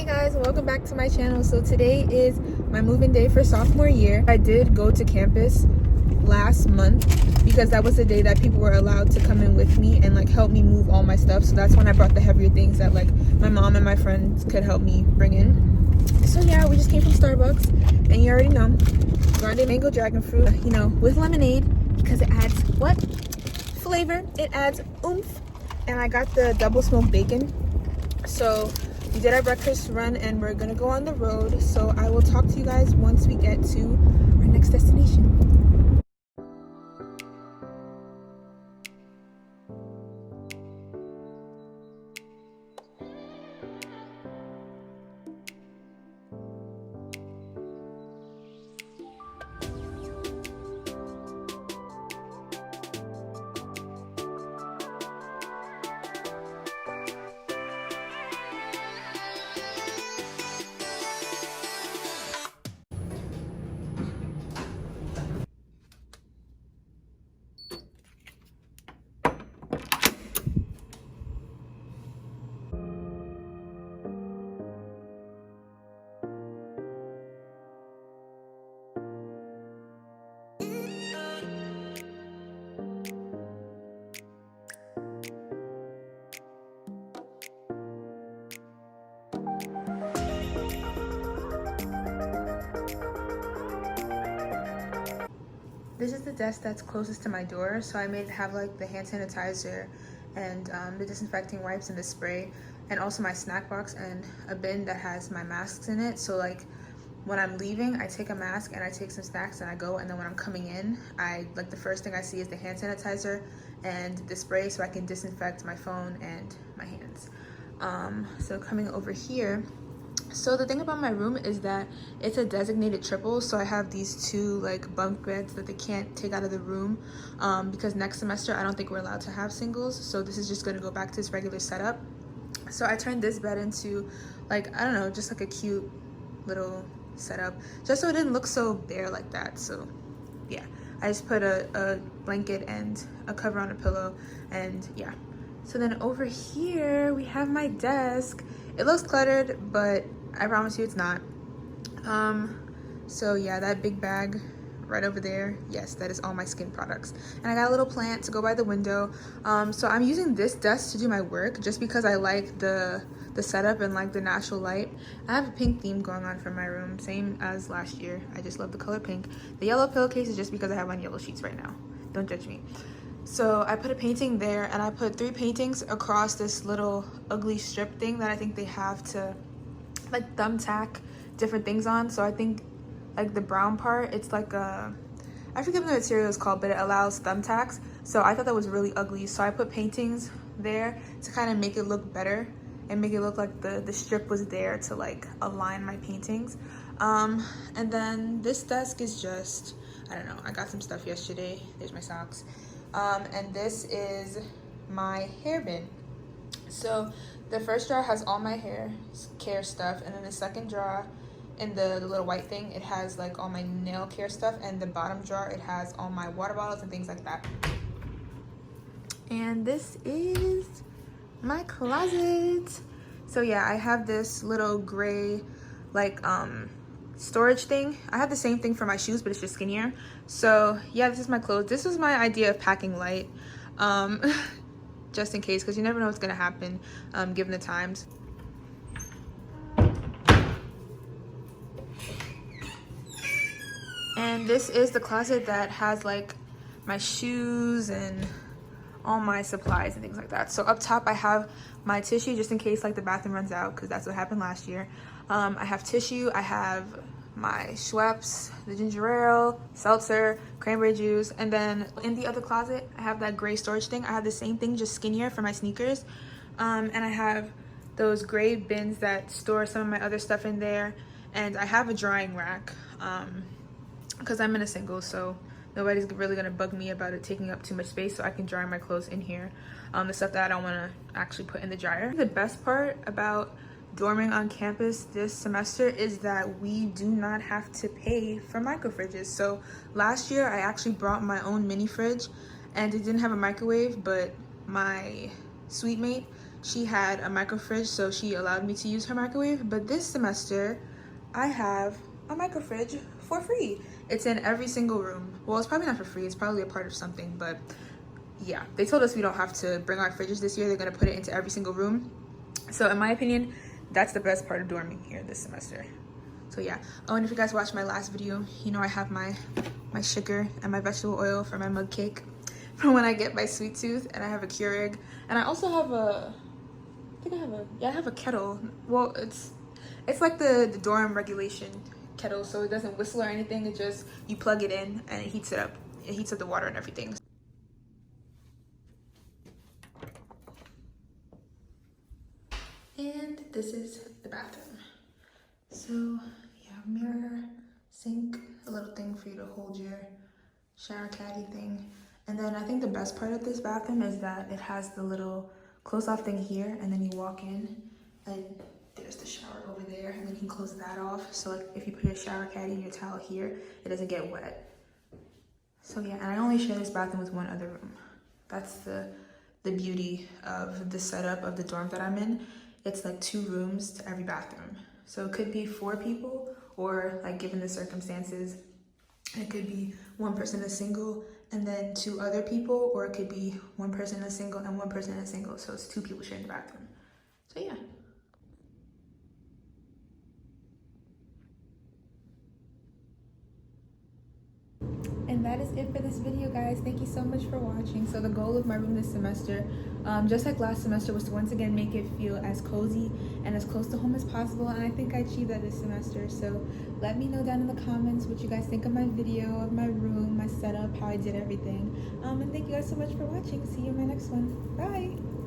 Hey guys, welcome back to my channel. So today is my moving day for sophomore year. I did go to campus last month because that was the day that people were allowed to come in with me and like help me move all my stuff. So that's when I brought the heavier things that like my mom and my friends could help me bring in. So yeah, we just came from Starbucks and you already know, grande mango dragon fruit, you know, with lemonade because it adds what? Flavor. It adds oomph. And I got the double smoked bacon. So we did our breakfast run and we're gonna go on the road. So I will talk to you guys once we get to our next destination. This is the desk that's closest to my door, so I made it have like the hand sanitizer and the disinfecting wipes and the spray, and also my snack box and a bin that has my masks in it. So like when I'm leaving, I take a mask and I take some snacks and I go, and then when I'm coming in, I like the first thing I see is the hand sanitizer and the spray so I can disinfect my phone and my hands. So coming over here, so the thing about my room is that it's a designated triple, so I have these two like bunk beds that they can't take out of the room because next semester I don't think we're allowed to have singles, so this is just going to go back to its regular setup. So I turned this bed into like, I don't know, just like a cute little setup just so it didn't look so bare like that. So yeah, I just put a blanket and a cover on a pillow, and yeah. So then over here we have my desk. It looks cluttered, but I promise you it's not. So yeah, that big bag right over there, yes, that is all my skin products. And I got a little plant to go by the window. So I'm using this desk to do my work just because I like the setup and like the natural light. I have a pink theme going on for my room, same as last year. I just love the color pink. The yellow pillowcase is just because I have on yellow sheets right now. Don't judge me. So I put a painting there, and I put 3 paintings across this little ugly strip thing that I think they have to like thumbtack different things on. So I think like the brown part, it's like I forget what the material is called, but it allows thumbtacks. So I thought that was really ugly, so I put paintings there to kind of make it look better and make it look like the strip was there to like align my paintings. And then this desk is just, I don't know, I got some stuff yesterday. There's my socks. And this is my hair bin. So the first drawer has all my hair care stuff, and then the second drawer in the little white thing, it has like all my nail care stuff, and the bottom drawer, it has all my water bottles and things like that. And this is my closet. So yeah, I have this little gray like storage thing. I have the same thing for my shoes, but it's just skinnier. So yeah, this is my clothes. This was my idea of packing light, just in case, because you never know what's gonna happen given the times. And this is the closet that has like my shoes and all my supplies and things like that. So up top I have my tissue just in case like the bathroom runs out, because that's what happened last year. I have tissue, I have my Schweppes, the ginger ale, seltzer, cranberry juice, and then in the other closet I have that gray storage thing. I have the same thing, just skinnier, for my sneakers. And I have those gray bins that store some of my other stuff in there, and I have a drying rack because I'm in a single, so nobody's really gonna bug me about it taking up too much space, so I can dry my clothes in here. The stuff that I don't want to actually put in the dryer. The best part about dorming on campus this semester is that we do not have to pay for micro fridges. So last year I actually brought my own mini fridge, and it didn't have a microwave, but my suite mate, she had a micro fridge, so she allowed me to use her microwave. But this semester, I have a micro fridge for free. It's in every single room. Well, it's probably not for free. It's probably a part of something, but yeah. They told us we don't have to bring our fridges this year. They're gonna put it into every single room. So in my opinion, that's the best part of dorming here this semester. So yeah. Oh, and if you guys watched my last video, you know I have my sugar and my vegetable oil for my mug cake from when I get my sweet tooth, and I have a Keurig, and I also have I have a kettle. Well, it's like the dorm regulation kettle, so it doesn't whistle or anything. It just, you plug it in and it heats it up. It heats up the water and everything. And this is the bathroom. So you have mirror, sink, a little thing for you to hold your shower caddy thing. And then I think the best part of this bathroom is that it has the little close off thing here, and then you walk in and there's the shower over there, and then you can close that off. So like if you put your shower caddy and your towel here, it doesn't get wet. So yeah, and I only share this bathroom with one other room. That's the beauty of the setup of the dorm that I'm in. It's like 2 rooms to every bathroom. So it could be 4 people, or like given the circumstances, it could be 1 person in a single and then 2 other people, or it could be 1 person in a single and 1 person in a single. So it's 2 people sharing the bathroom. So yeah. And that is it for this video, guys. Thank you so much for watching. So the goal of my room this semester, just like last semester, was to once again make it feel as cozy and as close to home as possible, and I think I achieved that this semester. So let me know down in the comments what you guys think of my video, of my room, my setup, how I did everything. And thank you guys so much for watching. See you in my next one. Bye.